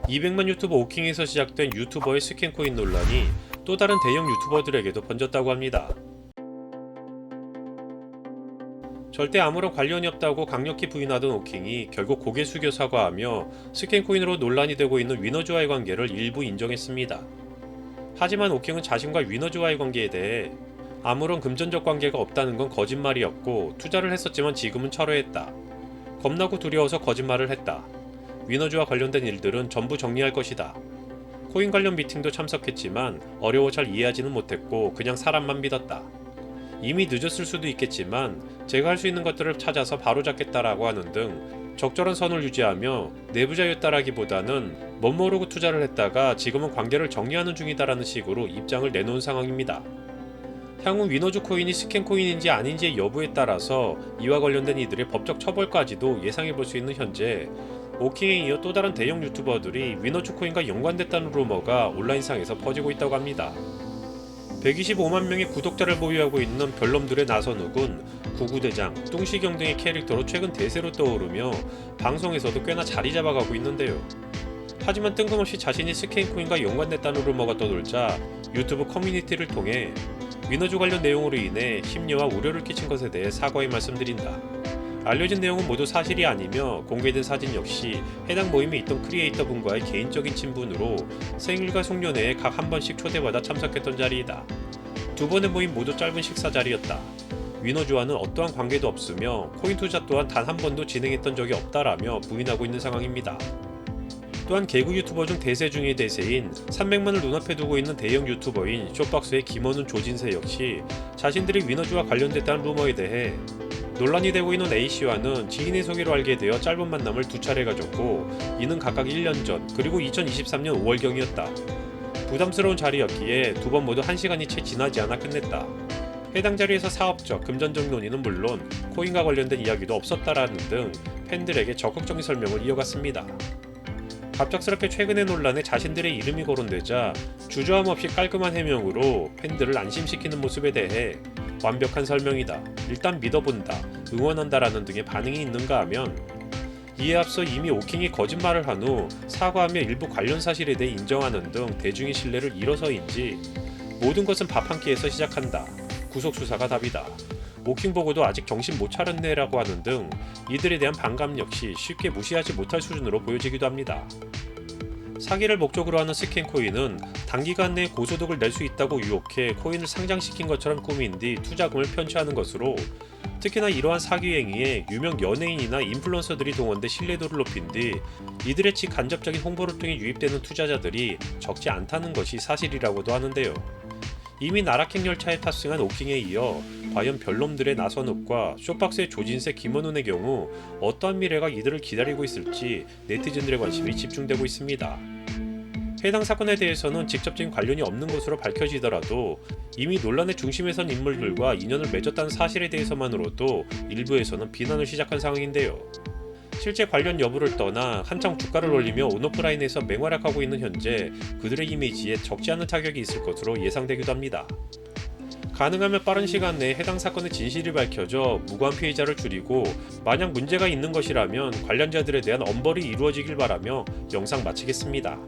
200만 유튜버 오킹에서 시작된 유튜버의 스캔코인 논란이 또 다른 대형 유튜버들에게도 번졌다고 합니다. 절대 아무런 관련이 없다고 강력히 부인하던 오킹이 결국 고개 숙여 사과하며 스캔코인으로 논란이 되고 있는 위너즈와의 관계를 일부 인정했습니다. 하지만 오킹은 자신과 위너즈와의 관계에 대해 아무런 금전적 관계가 없다는 건 거짓말이었고 투자를 했었지만 지금은 철회했다. 겁나고 두려워서 거짓말을 했다. 위너즈와 관련된 일들은 전부 정리할 것이다. 코인 관련 미팅도 참석했지만 어려워 잘 이해하지는 못했고 그냥 사람만 믿었다. 이미 늦었을 수도 있겠지만 제가 할 수 있는 것들을 찾아서 바로잡겠다라고 하는 등 적절한 선을 유지하며 내부자였다라기보다는 멋 모르고 투자를 했다가 지금은 관계를 정리하는 중이다라는 식으로 입장을 내놓은 상황입니다. 향후 위너즈 코인이 스캔 코인인지 아닌지의 여부에 따라서 이와 관련된 이들의 법적 처벌까지도 예상해볼 수 있는 현재 오킹에 이어 또 다른 대형 유튜버들이 위너즈 코인과 연관됐다는 루머가 온라인상에서 퍼지고 있다고 합니다. 125만 명의 구독자를 보유하고 있는 별놈들의 나선욱은 구구대장, 뚱시경 등의 캐릭터로 최근 대세로 떠오르며 방송에서도 꽤나 자리 잡아가고 있는데요. 하지만 뜬금없이 자신이 스캔코인과 연관됐다는 루머가 떠돌자 유튜브 커뮤니티를 통해 위너즈 관련 내용으로 인해 심려와 우려를 끼친 것에 대해 사과의 말씀드린다. 알려진 내용은 모두 사실이 아니며 공개된 사진 역시 해당 모임에 있던 크리에이터 분과의 개인적인 친분으로 생일과 송년회에 각 한 번씩 초대받아 참석했던 자리이다. 두 번의 모임 모두 짧은 식사 자리였다. 위너즈와는 어떠한 관계도 없으며 코인 투자 또한 단 한 번도 진행했던 적이 없다라며 부인하고 있는 상황입니다. 또한 개그 유튜버 중 대세 중의 대세인 300만을 눈앞에 두고 있는 대형 유튜버인 쇼박스의 김원훈 조진세 역시 자신들이 위너즈와 관련됐다는 루머에 대해 논란이 되고 있는 A씨와는 지인의 소개로 알게 되어 짧은 만남을 두 차례 가졌고 이는 각각 1년 전 그리고 2023년 5월경이었다. 부담스러운 자리였기에 두 번 모두 1시간이 채 지나지 않아 끝냈다. 해당 자리에서 사업적, 금전적 논의는 물론 코인과 관련된 이야기도 없었다라는 등 팬들에게 적극적인 설명을 이어갔습니다. 갑작스럽게 최근의 논란에 자신들의 이름이 거론되자 주저함 없이 깔끔한 해명으로 팬들을 안심시키는 모습에 대해 완벽한 설명이다. 일단 믿어본다. 응원한다라는 등의 반응이 있는가 하면 이에 앞서 이미 오킹이 거짓말을 한 후 사과하며 일부 관련 사실에 대해 인정하는 등 대중의 신뢰를 잃어서인지 모든 것은 밥 한 끼에서 시작한다. 구속수사가 답이다. 오킹 보고도 아직 정신 못 차렸네라고 하는 등 이들에 대한 반감 역시 쉽게 무시하지 못할 수준으로 보여지기도 합니다. 사기를 목적으로 하는 스캔코인은 단기간 내에 고소득을 낼 수 있다고 유혹해 코인을 상장시킨 것처럼 꾸민 뒤 투자금을 편취하는 것으로 특히나 이러한 사기 행위에 유명 연예인이나 인플루언서들이 동원돼 신뢰도를 높인 뒤 이들의 간접적인 홍보를 통해 유입되는 투자자들이 적지 않다는 것이 사실이라고도 하는데요. 이미 나락행 열차에 탑승한 오킹에 이어 과연 별놈들의 나선욱과 쇼박스의 조진세, 김원훈의 경우 어떠한 미래가 이들을 기다리고 있을지 네티즌들의 관심이 집중되고 있습니다. 해당 사건에 대해서는 직접적인 관련이 없는 것으로 밝혀지더라도 이미 논란의 중심에 선 인물들과 인연을 맺었다는 사실에 대해서만으로도 일부에서는 비난을 시작한 상황인데요. 실제 관련 여부를 떠나 한창 주가를 올리며 온오프라인에서 맹활약하고 있는 현재 그들의 이미지에 적지 않은 타격이 있을 것으로 예상되기도 합니다. 가능하면 빠른 시간 내에 해당 사건의 진실이 밝혀져 무고한 피해자를 줄이고 만약 문제가 있는 것이라면 관련자들에 대한 엄벌이 이루어지길 바라며 영상 마치겠습니다.